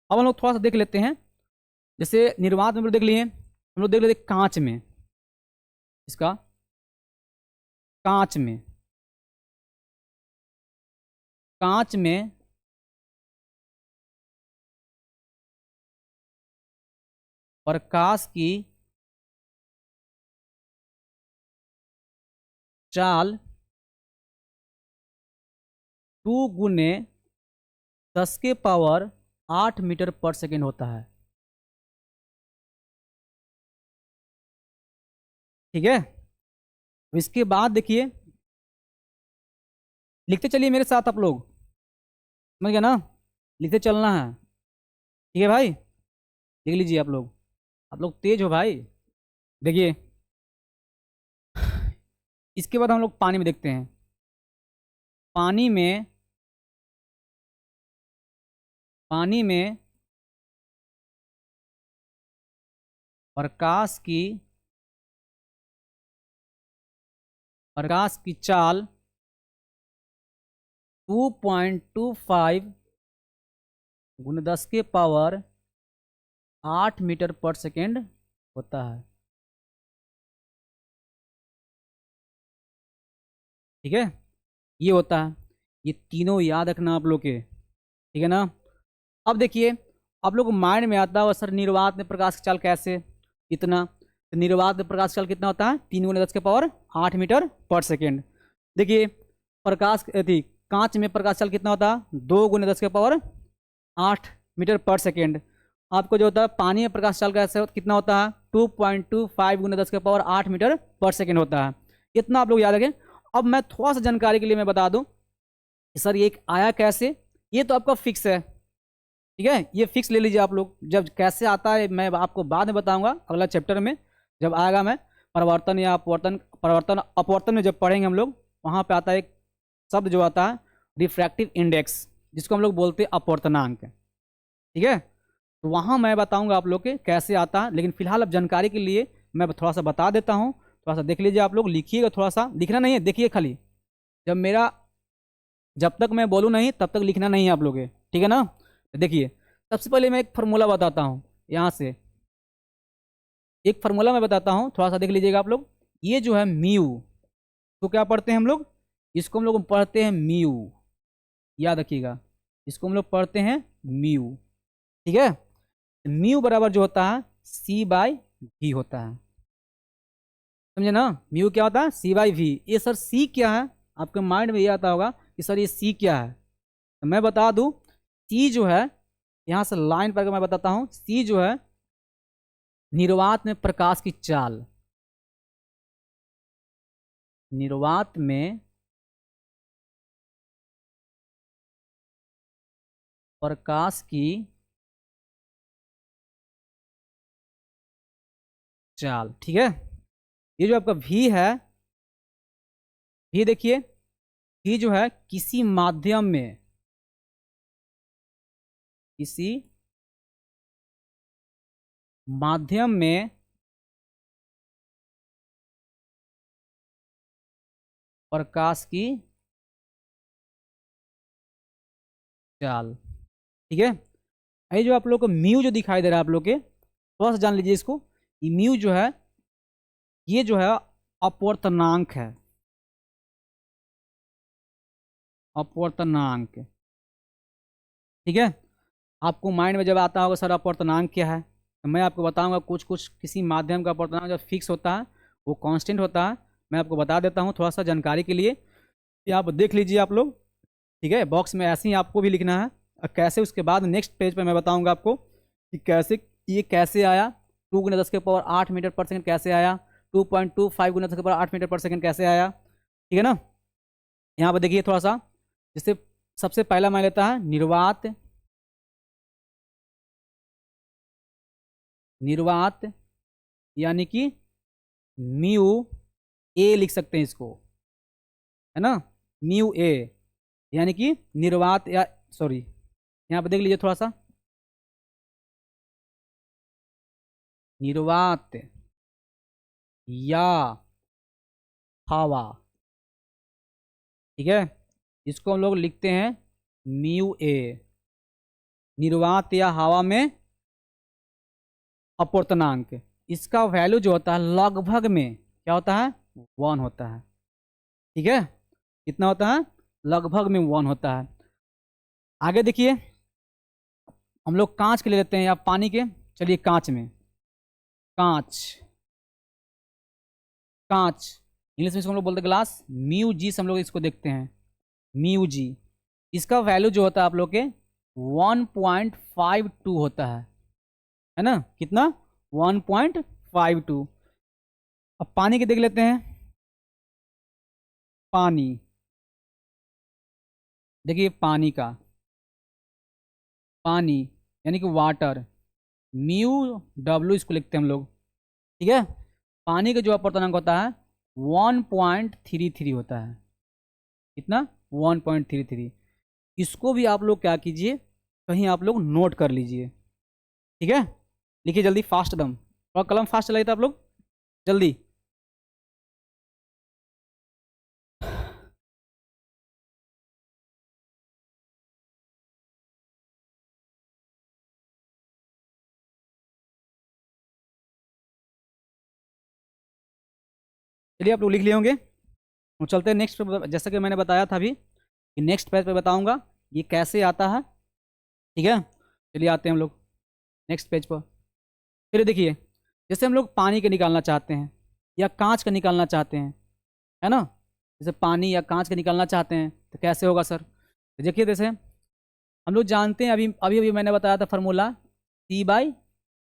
अब हम लोग थोड़ा सा देख लेते हैं। जैसे निर्वात में हम लोग देख लिए, हम लोग देख लेते कांच में। इसका कांच में प्रकाश की चाल 2 गुने 10 के पावर 8 मीटर पर सेकेंड होता है। ठीक है। इसके बाद देखिए, लिखते चलिए मेरे साथ आप लोग, समझ गए ना। लिखते चलना है। ठीक है भाई, लिख लीजिए आप लोग। आप लोग तेज हो भाई। देखिए इसके बाद हम लोग पानी में देखते हैं। पानी में प्रकाश की चाल 2.25 गुने 10 के पावर 8 मीटर पर सेकेंड होता है। ठीक है, ये होता है। ये तीनों याद रखना आप लोग के। ठीक है ना। अब देखिए आप लोग को माइंड में आता है सर निर्वात में प्रकाश की चाल कैसे इतना। तो निर्वात में प्रकाश चाल कितना होता है? 3 गुने 10 के पावर 8 मीटर पर सेकेंड। देखिए प्रकाश थी कांच में प्रकाश चाल कितना होता है? 2 गुने 10 के पावर 8 मीटर पर सेकेंड। आपको जो होता है पानी में प्रकाश चाल कैसे कितना होता है? 2.25 गुने 10 के पावर 8 मीटर पर सेकेंड होता है। इतना आप लोग याद रखें। अब मैं थोड़ा सा जानकारी के लिए मैं बता दूं सर ये आया कैसे। ये तो आपका फिक्स है। ठीक है, ये फिक्स ले लीजिए आप लोग। जब कैसे आता है मैं आपको बाद में बताऊंगा अगला चैप्टर में जब आएगा। मैं परिवर्तन या अपवर्तन में जब पढ़ेंगे हम लोग, वहाँ पे आता है एक शब्द जो आता है रिफ्रैक्टिव इंडेक्स, जिसको हम लोग बोलते हैं अपवर्तनांक। ठीक है, तो वहाँ मैं बताऊंगा आप लोग के कैसे आता है। लेकिन फिलहाल अब जानकारी के लिए मैं थोड़ा सा बता देता हूँ। थोड़ा सा देख लीजिए आप लोग, लिखिएगा। थोड़ा सा लिखना नहीं है, देखिए खाली। जब तक मैं बोलूँ नहीं तब तक लिखना नहीं है आप लोग। ठीक है ना। तो देखिए सबसे पहले मैं एक फार्मूला बताता हूँ। यहाँ से एक फार्मूला मैं बताता हूँ, थोड़ा सा देख लीजिएगा आप लोग। ये जो है म्यू, तो क्या पढ़ते हैं हम लोग, इसको हम लोग पढ़ते हैं म्यू, याद रखिएगा, इसको हम लोग पढ़ते हैं म्यू। ठीक है, म्यू बराबर जो होता है C/V होता है, समझे ना। म्यू क्या होता है, C/V। ये सर सी क्या है, आपके माइंड में ये आता होगा कि सर ये सी क्या है। तो मैं बता दूं, सी जो है, यहाँ से लाइन पर मैं बताता हूँ, सी जो है निर्वात में प्रकाश की चाल, निर्वात में प्रकाश की चाल। ठीक है, ये जो आपका V है, V देखिए, V जो है किसी माध्यम में, किसी माध्यम में प्रकाश की चाल। ठीक है, ये जो आप लोग को म्यू जो दिखाई दे रहा है आप लोग के, थोड़ा सा जान लीजिए इसको, ये म्यू जो है, ये जो है अपवर्तनांक है, अपवर्तनांक। ठीक है, आपको माइंड में जब आता होगा सर अपवर्तनांक क्या है, तो मैं आपको बताऊंगा कुछ कुछ, किसी माध्यम का अपवर्तनांक जब फिक्स होता है वो कांस्टेंट होता है। मैं आपको बता देता हूँ थोड़ा सा जानकारी के लिए, ये आप देख लीजिए आप लोग। ठीक है, बॉक्स में ऐसे ही आपको भी लिखना है, और कैसे उसके बाद नेक्स्ट पेज पे मैं बताऊंगा आपको कि कैसे ये कैसे आया, 2 × 10⁸ मीटर पर सेकंड कैसे आया, 2.25 × 10⁸ मीटर पर सेकंड कैसे आया। ठीक है ना, यहाँ पर देखिए थोड़ा सा, जैसे सबसे पहला मान लेता है निर्वात, निर्वात यानी कि म्यू ए लिख सकते हैं इसको, है ना, म्यू ए यानी कि निर्वात, या सॉरी यहाँ पे देख लीजिए थोड़ा सा, निर्वात या हवा। ठीक है, इसको हम लोग लिखते हैं म्यू ए, निर्वात या हवा में अपवर्तनांक। इसका वैल्यू जो होता है लगभग में क्या होता है, 1 होता है। ठीक है, कितना होता है, लगभग में 1 होता है। आगे देखिए, हम लोग कांच के ले लेते हैं या पानी के, चलिए कांच में, कांच, कांच इंग्लिश में इसको हम लोग बोलते हैं ग्लास, म्यू जी से हम लोग इसको देखते हैं, म्यू जी। इसका वैल्यू जो होता है आप लोग के 1.52 होता है ना, कितना, 1.52। अब पानी के देख लेते हैं, पानी, देखिए पानी का, पानी यानी कि वाटर, म्यू डब्ल्यू इसको लिखते हैं हम लोग। ठीक है, पानी का जो अपवर्तनांक होता है 1.33 होता है, कितना, 1.33। इसको भी आप लोग क्या कीजिए, कहीं आप लोग नोट कर लीजिए। ठीक है, लिखिए जल्दी, फास्ट एकदम, और कलम फास्ट चलाइए आप लोग जल्दी। चलिए आप लोग लिख लिए होंगे, तो चलते हैं नेक्स्ट पे। जैसा कि मैंने बताया था अभी कि नेक्स्ट पेज पे बताऊंगा ये कैसे आता है। ठीक है, चलिए आते हैं हम लोग नेक्स्ट पेज पर। चलिए देखिए, जैसे हम लोग पानी के निकालना चाहते हैं या कांच का निकालना चाहते हैं, है ना, जैसे पानी या कांच का निकालना चाहते हैं तो कैसे होगा सर, तो देखिए जैसे हम लोग जानते हैं, अभी अभी अभी मैंने बताया था फार्मूला, C/V।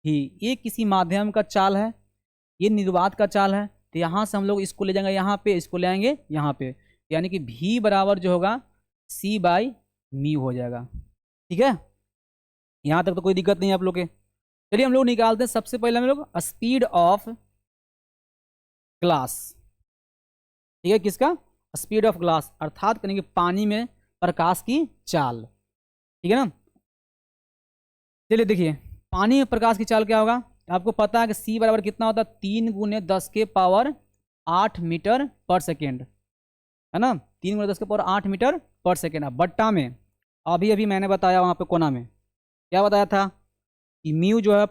ये किसी माध्यम का चाल है, ये निर्वात का चाल है, तो यहाँ से हम लोग इसको ले जाएंगे यहाँ पे, इसको ले आएंगे यहाँ पे, यानी कि V बराबर जो होगा C/म्यू हो जाएगा। ठीक है, यहाँ तक तो कोई दिक्कत नहीं है आप लोग के। चलिए हम लोग निकालते हैं, सबसे पहले हम लोग स्पीड ऑफ ग्लास। ठीक है, किसका, स्पीड ऑफ ग्लास, अर्थात करेंगे पानी में प्रकाश की चाल। ठीक है ना, चलिए देखिए, पानी में प्रकाश की चाल क्या होगा, आपको पता है कि C बराबर कितना होता है, 3 × 10⁸ मीटर पर सेकेंड, है ना, 3 × 10⁸ मीटर पर सेकेंड। अब बट्टा में, अभी अभी मैंने बताया वहाँ पे कोना में क्या बताया था कि म्यू जो है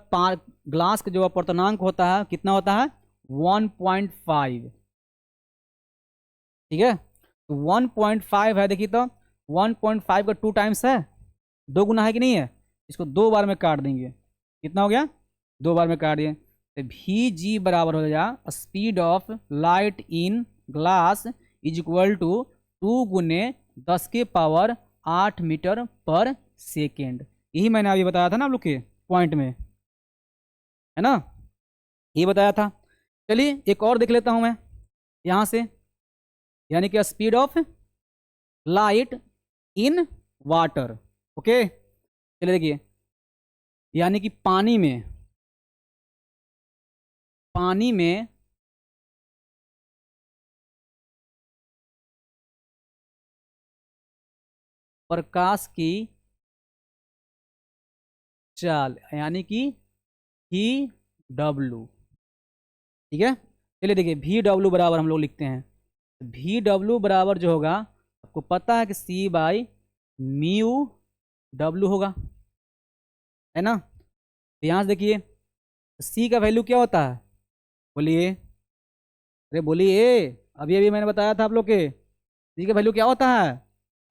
ग्लास का जो अपवर्तनांक होता है कितना होता है, 1.5। ठीक है, तो 1.5 है, देखिए तो 1.5 का 2 टाइम्स है, 2 गुना है कि नहीं है, इसको 2 बार में काट देंगे, कितना हो गया, 2 बार में काट दिए, तो भी जी बराबर हो जाएगा speed of light in glass is equal to 2 गुने 10 के पावर 8 मीटर पर सेकेंड। यही मैंने अभी बताया था ना आप लोग के पॉइंट में, है ना, ये बताया था। चलिए एक और देख लेता हूं मैं यहाँ से, यानी कि speed of light in water. Okay, चलिए देखिए, यानी कि पानी में प्रकाश की चाल, यानी कि ही डब्लू। ठीक है, चलिए देखिए वी डब्लू बराबर हम लोग लिखते हैं, वी डब्लू बराबर जो होगा आपको पता है कि सी बाई म्यू डब्लू होगा, है ना। तो यहाँ से देखिए सी का वैल्यू क्या होता है, बोलिए, अरे बोलिए, अभी अभी मैंने बताया था आप लोग के सी का वैल्यू क्या होता है।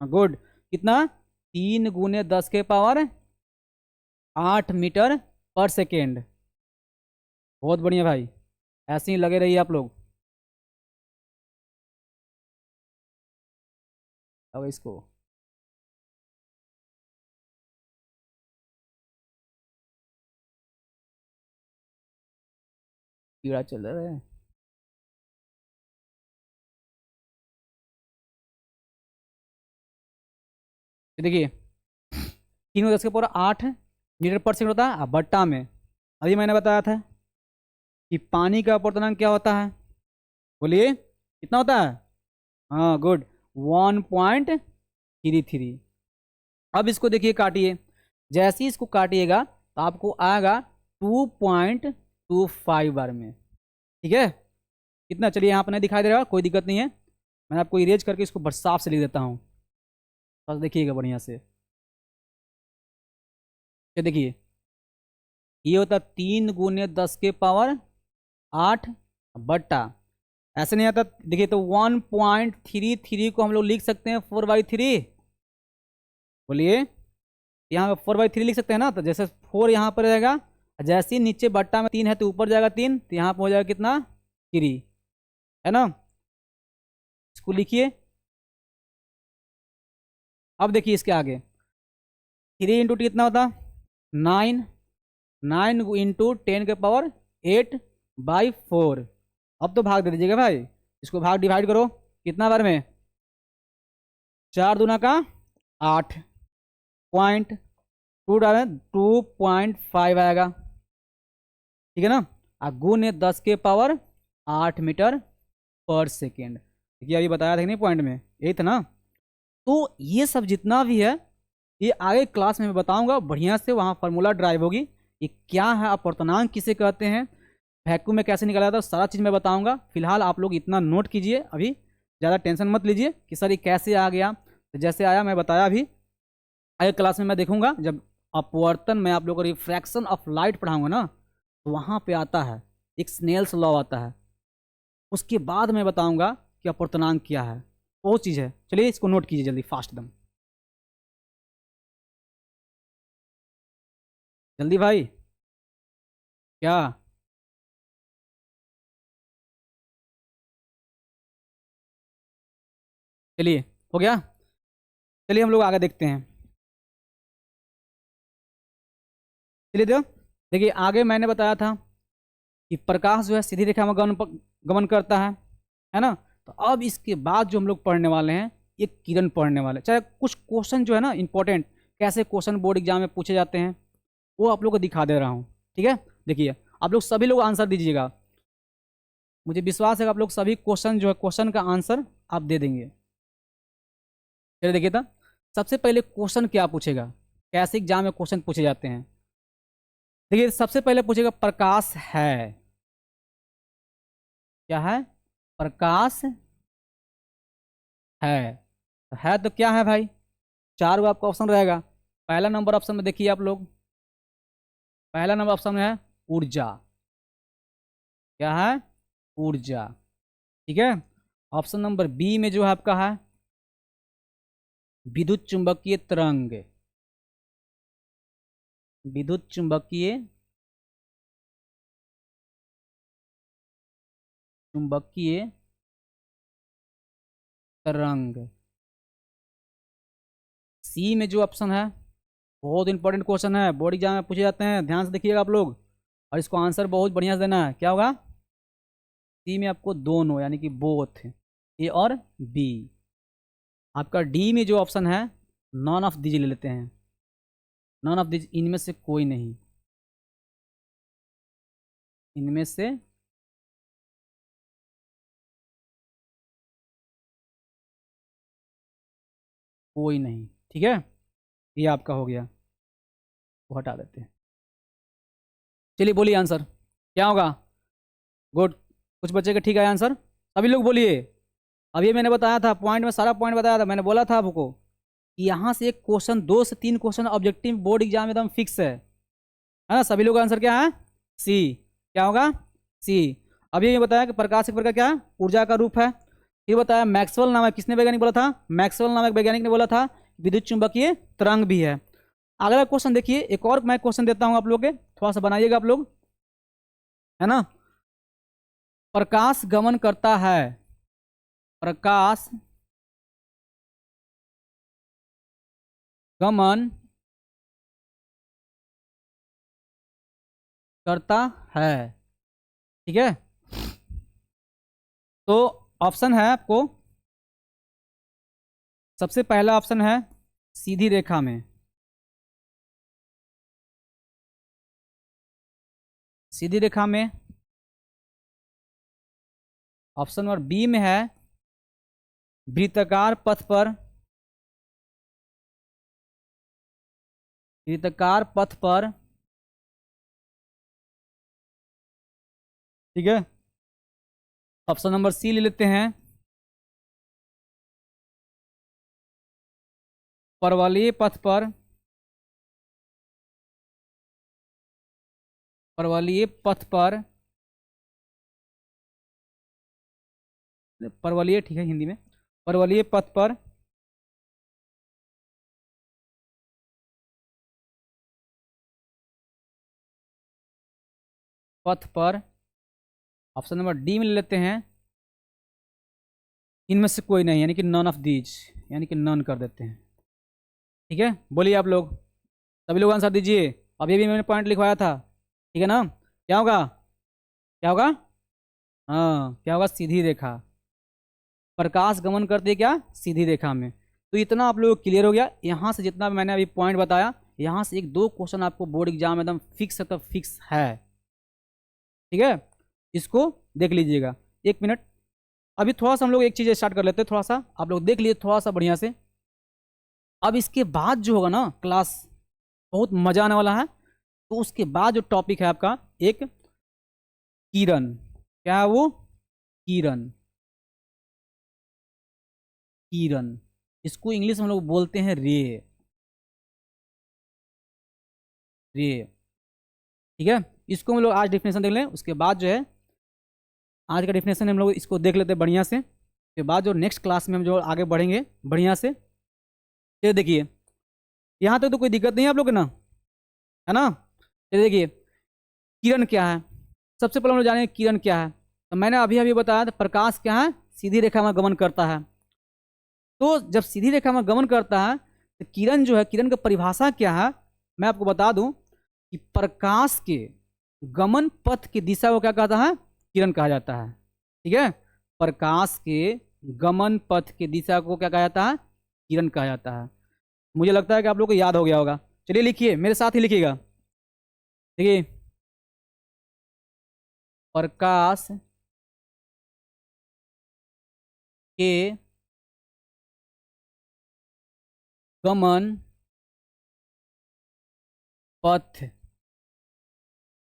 हाँ गुड, कितना, 3 गुने 10 के पावर 8 मीटर पर सेकेंड। बहुत बढ़िया भाई, ऐसे ही लगे रहिए आप लोग। अब इसको कीड़ा चल रहा है, ये देखिए 3 × 10 के पावर 8 मीटर पर सेकंड होता है, बट्टा में अभी मैंने बताया था कि पानी का अपर्तनांक क्या होता है, बोलिए कितना होता है, हाँ गुड, 1.33। अब इसको देखिए काटिए, जैसे ही इसको काटिएगा तो आपको आएगा 2.25 बार में, ठीक है, कितना, चलिए यहाँ पर नहीं दिखाई दे रहा, कोई दिक्कत नहीं है, मैं आपको इरेज करके इसको साफ से लिख देता हूँ, बस देखिएगा बढ़िया से। ये देखिए ये होता 3 गुने 10 के पावर 8 बट्टा, ऐसे नहीं आता, देखिए तो 1.33 को हम लोग लिख सकते हैं 4/3, बोलिए, यहाँ पे 4/3 लिख सकते हैं ना, तो जैसे 4 यहाँ पर रहेगा, जैसे ही नीचे बट्टा में 3 है तो ऊपर जाएगा 3, तो यहाँ पर हो जाएगा कितना, 3, है ना, इसको लिखिए। अब देखिए इसके आगे 3 × कितना होता, 9, 9 × 10 के पावर 8/4। अब तो भाग दे दीजिएगा भाई, इसको भाग डिवाइड करो, कितना बार में, 4 दूना का 8, पॉइंट 2 डालें 2.5 आएगा, ठीक है ना, गुने 10 के पावर 8 मीटर पर सेकेंड। देखिए अभी बताया था कि नहीं पॉइंट में, यही था ना। तो ये सब जितना भी है ये आगे क्लास में मैं बताऊंगा बढ़िया से, वहाँ फार्मूला ड्राइव होगी, ये क्या है, अपर्तनांक किसे कहते हैं, वैक्यूम में कैसे निकाला जाता है, सारा चीज़ मैं बताऊंगा। फिलहाल आप लोग इतना नोट कीजिए, अभी ज़्यादा टेंशन मत लीजिए कि सर ये कैसे आ गया, तो जैसे आया मैं बताया, अभी आगे क्लास में मैं देखूंगा जब अपवर्तन में आप लोगों को रिफ्रैक्शन ऑफ लाइट पढ़ाऊंगा ना, तो वहाँ पे आता है एक स्नेल्स लॉ आता है, उसके बाद मैं बताऊंगा कि अपवर्तनांक क्या है, वो चीज़ है। चलिए इसको नोट कीजिए जल्दी, फास्ट एकदम, जल्दी भाई, क्या, चलिए हो गया, चलिए हम लोग आगे देखते हैं। चलिए देखिए आगे मैंने बताया था कि प्रकाश जो है सीधी रेखा में गमन करता है ना। तो अब इसके बाद जो हम लोग पढ़ने वाले हैं ये किरण पढ़ने वाले, चाहे कुछ क्वेश्चन जो है ना इंपॉर्टेंट, कैसे क्वेश्चन बोर्ड एग्जाम में पूछे जाते हैं वो आप लोग को दिखा दे रहा हूँ, ठीक है। देखिए आप लोग सभी लोग आंसर दीजिएगा, मुझे विश्वास है कि आप लोग सभी क्वेश्चन जो है क्वेश्चन का आंसर आप दे देंगे। चलिए देखिए था, सबसे पहले क्वेश्चन क्या पूछेगा, कैसे एग्जाम में क्वेश्चन पूछे जाते हैं। देखिए सबसे पहले पूछेगा प्रकाश है, क्या है, प्रकाश है तो क्या है भाई, 4 गो आपका ऑप्शन रहेगा। पहला नंबर ऑप्शन में देखिए आप लोग, पहला नंबर ऑप्शन में है ऊर्जा, क्या है, ऊर्जा, ठीक है। ऑप्शन नंबर बी में जो है आपका है विद्युत चुंबकीय तरंग। विद्युत चुंबकीय चुंबकीय तरंग। सी में जो ऑप्शन है बहुत इंपॉर्टेंट क्वेश्चन है, बोर्ड एग्जाम में पूछे जाते हैं, ध्यान से देखिएगा आप लोग और इसको आंसर बहुत बढ़िया से देना है। क्या होगा? सी में आपको दोनों यानी कि बोथ, ए और बी। आपका डी में जो ऑप्शन है नॉन ऑफ दीज ले लेते हैं, नॉन ऑफ दीज इनमें से कोई नहीं, इनमें से कोई नहीं। ठीक है, ये आपका हो गया, वो हटा देते हैं। चलिए बोलिए आंसर क्या होगा। गुड, कुछ बच्चे का ठीक है आंसर, सभी लोग बोलिए। अब ये मैंने बताया था पॉइंट में, सारा पॉइंट बताया था, मैंने बोला था आपको कि यहाँ से एक क्वेश्चन, 2 से 3 क्वेश्चन ऑब्जेक्टिव बोर्ड एग्जाम एकदम फिक्स है ना। सभी लोग आंसर क्या है? सी। क्या होगा? सी। अब ये बताया कि प्रकाश एक प्रकार क्या है? ऊर्जा का रूप है। ये बताया मैक्सवेल नामक, किसने वैज्ञानिक बोला था? मैक्सवेल नामक वैज्ञानिक ने बोला था विद्युत चुंबकीय तरंग भी है। अगला क्वेश्चन देखिए, एक और मैं क्वेश्चन देता हूं आप लोग के, थोड़ा सा बनाइएगा आप लोग, है ना। प्रकाश गमन करता है, प्रकाश गमन करता है। ठीक है, तो ऑप्शन है आपको, सबसे पहला ऑप्शन है सीधी रेखा में, सीधी रेखा में। ऑप्शन नंबर बी में है वृत्ताकार पथ पर, वृत्ताकार पथ पर। ठीक है, ऑप्शन नंबर सी ले लेते हैं परवलयी पथ पर, परवलयी पथ पर, परवलयी ठीक है हिंदी में, परवलयी पथ पर पथ पर। ऑप्शन नंबर डी में ले लेते हैं इनमें से कोई नहीं, यानी कि नॉन ऑफ दीज, यानी कि नॉन कर देते हैं। ठीक है, बोलिए आप लोग, सभी लोग आंसर दीजिए। अब ये भी मैंने पॉइंट लिखवाया था, ठीक है ना। क्या होगा? क्या होगा? हाँ, क्या होगा? सीधी रेखा। प्रकाश गमन करती है क्या? सीधी रेखा में। तो इतना आप लोग क्लियर हो गया। यहाँ से जितना भी मैंने अभी पॉइंट बताया, यहाँ से 1-2 क्वेश्चन आपको बोर्ड एग्जाम एकदम फिक्स है, तो फिक्स है। ठीक है, इसको देख लीजिएगा। 1 मिनट, अभी थोड़ा सा हम लोग एक चीज़ स्टार्ट कर लेते हैं, थोड़ा सा आप लोग देख लीजिए थोड़ा सा बढ़िया से। अब इसके बाद जो होगा ना क्लास, बहुत मजा आने वाला है। तो उसके बाद जो टॉपिक है आपका एक किरण। क्या है वो? किरण। किरण, इसको इंग्लिश में हम लोग बोलते हैं रे, रे। ठीक है, इसको हम लोग आज डिफिनेशन देख लें, उसके बाद जो है आज का डिफिनेशन हम लोग इसको देख लेते हैं बढ़िया से। उसके बाद जो नेक्स्ट क्लास में हम जो आगे बढ़ेंगे बढ़िया से। ये देखिए, यहाँ तक तो कोई दिक्कत नहीं है आप लोग के ना, है ना। ये देखिए, किरण क्या है, सबसे पहले हम लोग जानेंगे किरण क्या है। तो मैंने अभी अभी बताया था प्रकाश क्या है? सीधी रेखा में गमन करता है। तो जब सीधी रेखा में गमन करता है तो किरण जो है, किरण की परिभाषा क्या है मैं आपको बता दूं कि प्रकाश के गमन पथ की दिशा को क्या कहता है? किरण कहा जाता है। ठीक है, प्रकाश के गमन पथ की दिशा को क्या कहा जाता है? किरण कहा जाता है। मुझे लगता है कि आप लोग को याद हो गया होगा। चलिए लिखिए, मेरे साथ ही लिखिएगा। देखिए, प्रकाश के गमन पथ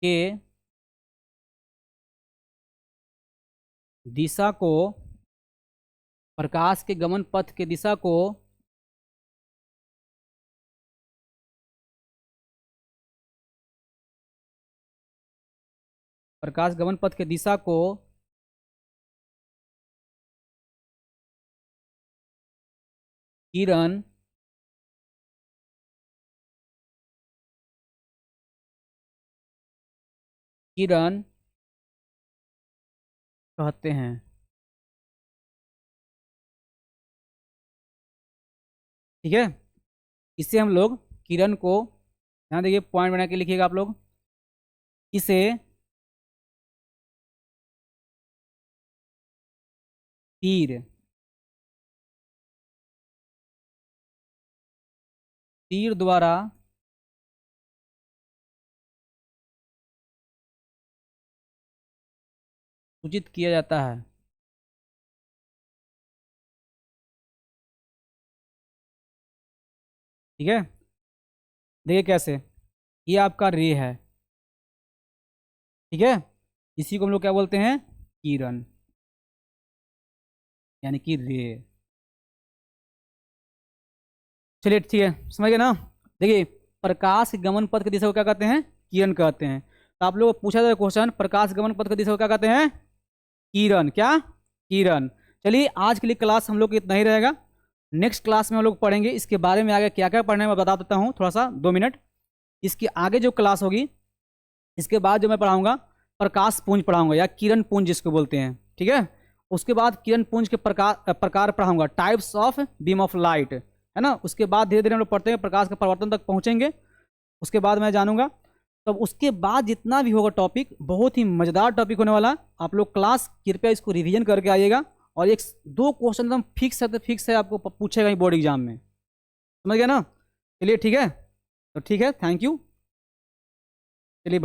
के दिशा को, प्रकाश के गमन पथ के दिशा को प्रकाश गमन पथ के दिशा को किरण किरण कहते हैं। ठीक है, इससे हम लोग किरण को, ध्यान देखिए पॉइंट बना के लिखिएगा आप लोग, इसे तीर तीर द्वारा सूचित किया जाता है। ठीक है, देखिए कैसे, ये आपका रे है। ठीक है, इसी को हम लोग क्या बोलते हैं, किरण, यानी कि रे। चलिए ठीक है, समझ गए ना। देखिए, प्रकाश गमन पथ की दिशा को क्या कहते हैं, किरण कहते हैं। तो आप लोग को पूछा जाए क्वेश्चन, प्रकाश गमन पथ की दिशा को क्या कहते हैं, किरण, क्या, किरण। चलिए आज के लिए क्लास हम लोग का इतना ही रहेगा। नेक्स्ट क्लास में हम लोग पढ़ेंगे इसके बारे में, आगे क्या क्या पढ़ना है मैं बता देता हूँ, थोड़ा सा 2 मिनट। इसकी आगे जो क्लास होगी, इसके बाद जो मैं पढ़ाऊंगा, प्रकाश पुंज पढ़ाऊंगा, या किरण पुंज जिसको बोलते हैं। ठीक है, उसके बाद किरण पुंज के प्रकार प्रकार पढ़ाऊंगा, types of beam of light, है ना। उसके बाद धीरे धीरे हम लोग पढ़ते हैं, प्रकाश के परिवर्तन तक पहुंचेंगे। उसके बाद मैं जानूंगा, तब उसके बाद जितना भी होगा टॉपिक, बहुत ही मज़ेदार टॉपिक होने वाला। आप लोग क्लास कृपया इसको रिवीजन करके आइएगा, और 1-2 क्वेश्चन एकदम फिक्स है, तो फिक्स है, आपको पूछेगा ही बोर्ड एग्जाम में। समझ गया ना। चलिए ठीक है, तो ठीक है, थैंक यू। चलिए।